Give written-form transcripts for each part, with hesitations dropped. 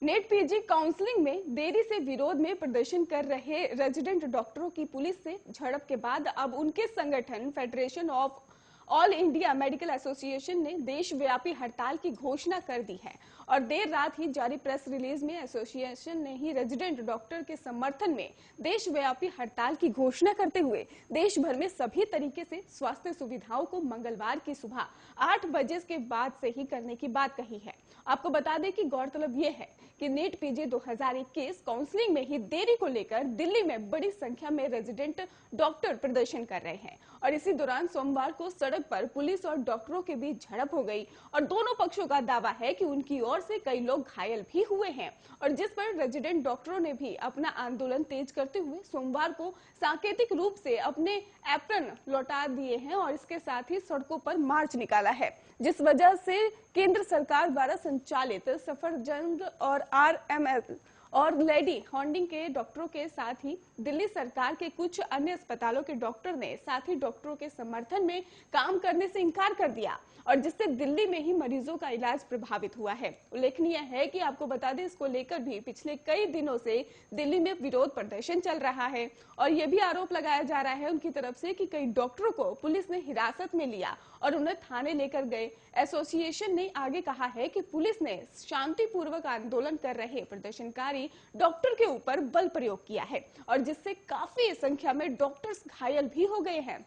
Net PG counselling में देरी से विरोध में प्रदर्शन कर रहे रेजिडेंट डॉक्टरों की पुलिस से झड़प के बाद अब उनके संगठन federation of all India medical association ने देशव्यापी हड़ताल की घोषणा कर दी है। और देर रात ही जारी प्रेस रिलीज में एसोसिएशन ने ही रेजिडेंट डॉक्टर के समर्थन में देशव्यापी हड़ताल की घोषणा करते हुए देश भर में सभी तरीके से स्वास्थ्य सुविधाओं को मंगलवार की सुबह 8 बजे के बाद से ही करने की बात कही है। आपको बता दें कि गौरतलब ये है कि नेट पीजी 2021 काउंसलिंग में ही देरी को लेकर दिल्ली में बड़ी संख्या में रेजिडेंट डॉक्टर प्रदर्शन कर रहे हैं। और इसी दौरान सोमवार को सड़क पर पुलिस और डॉक्टरों के बीच झड़प हो गई और दोनों पक्षों का दावा है कि उनकी ओर से कई लोग घायल भी हुए हैं। और जिस पर रेजिडेंट डॉक्टरों ने भी अपना आंदोलन तेज करते हुए सोमवार को सांकेतिक रूप से अपने एप्रन लौटा दिए हैं और इसके साथ ही सड़कों पर मार्च निकाला है, जिस वजह से केंद्र सरकार द्वारा संचालित सफदरजंग और आरएमएल और लेडी हॉन्डिंग के डॉक्टरों के साथ ही दिल्ली सरकार के कुछ अन्य अस्पतालों के डॉक्टर ने साथ ही डॉक्टरों के समर्थन में काम करने से इनकार कर दिया और जिससे दिल्ली में ही मरीजों का इलाज प्रभावित हुआ है। उल्लेखनीय है कि आपको बता दें, इसको लेकर भी पिछले कई दिनों से दिल्ली में विरोध प्रदर्शन चल रहा है और ये भी आरोप लगाया जा रहा है उनकी तरफ से कि कई डॉक्टरों को पुलिस ने हिरासत में लिया और उन्हें थाने लेकर गए। एसोसिएशन ने आगे कहा है कि पुलिस ने शांतिपूर्वक आंदोलन कर रहे प्रदर्शनकारी डॉक्टर के ऊपर बल प्रयोग किया है और जिससे काफी संख्या में डॉक्टर्स घायल भी हो गए हैं।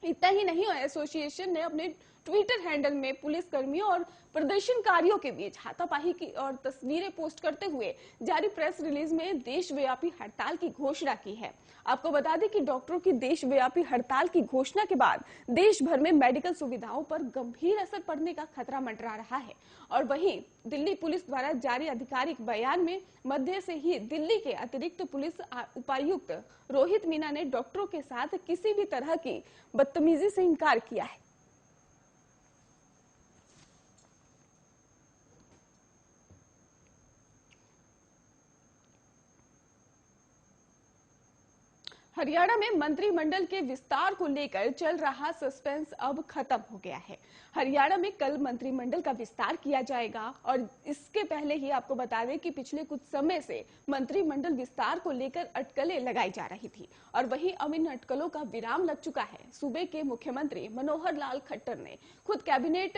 इतना ही नहीं, एसोसिएशन ने अपने ट्विटर हैंडल में पुलिस कर्मियों और प्रदर्शनकारियों के बीच हाथापाई की और तस्वीरें पोस्ट करते हुए जारी प्रेस रिलीज में देशव्यापी हड़ताल की घोषणा की है। आपको बता दें कि डॉक्टरों की देशव्यापी हड़ताल की घोषणा के बाद देश भर में मेडिकल सुविधाओं पर गंभीर असर पड़ने का खतरा मंडरा रहा है। और वहीं दिल्ली पुलिस द्वारा जारी आधिकारिक बयान में मध्य से ही दिल्ली के अतिरिक्त पुलिस उपायुक्त रोहित मीना ने डॉक्टरों के साथ किसी भी तरह की बदतमीजी से इनकार किया है। हरियाणा में मंत्रिमंडल के विस्तार को लेकर चल रहा सस्पेंस अब खत्म हो गया है। हरियाणा में कल मंत्रिमंडल का विस्तार किया जाएगा और इसके पहले ही आपको बता दें कि पिछले कुछ समय से मंत्रिमंडल विस्तार को लेकर अटकलें लगाई जा रही थी और वहीं अब इन अटकलों का विराम लग चुका है। सूबे के मुख्यमंत्री मनोहर लाल खट्टर ने खुद कैबिनेट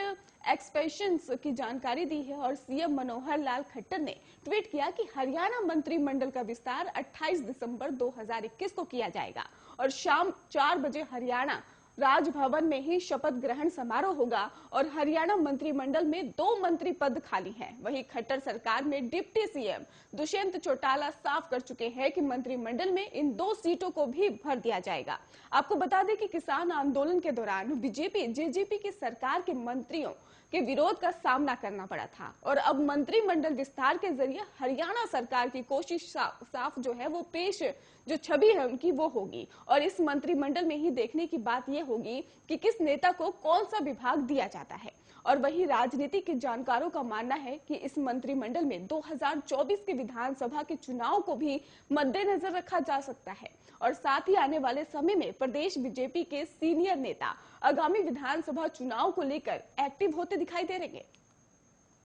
एक्सपेंशंस की जानकारी दी है और सीएम मनोहर लाल खट्टर ने ट्वीट किया कि हरियाणा मंत्रिमंडल का विस्तार 28 दिसंबर 2021 को किया जाएगा और शाम 4 बजे हरियाणा राजभवन में ही शपथ ग्रहण समारोह होगा और हरियाणा मंत्रिमंडल में 2 मंत्री पद खाली हैं। वहीं खट्टर सरकार में डिप्टी सीएम दुष्यंत चौटाला साफ कर चुके हैं कि मंत्रिमंडल में इन 2 सीटों को भी भर दिया जाएगा। आपको बता दें कि किसान आंदोलन के दौरान बीजेपी जेजेपी की सरकार के मंत्रियों के विरोध का सामना करना पड़ा था और अब मंत्रिमंडल विस्तार के जरिए हरियाणा सरकार की कोशिश साफ जो है वो पेश जो छवि है उनकी वो होगी और इस मंत्रिमंडल में ही देखने की बात ये होगी कि किस नेता को कौन सा विभाग दिया जाता है। और वही राजनीति के जानकारों का मानना है कि इस मंत्रिमंडल में 2024 के विधानसभा के चुनाव को भी मद्देनजर रखा जा सकता है और साथ ही आने वाले समय में प्रदेश बीजेपी के सीनियर नेता आगामी विधानसभा चुनाव को लेकर एक्टिव होते दिखाई दे रहे हैं।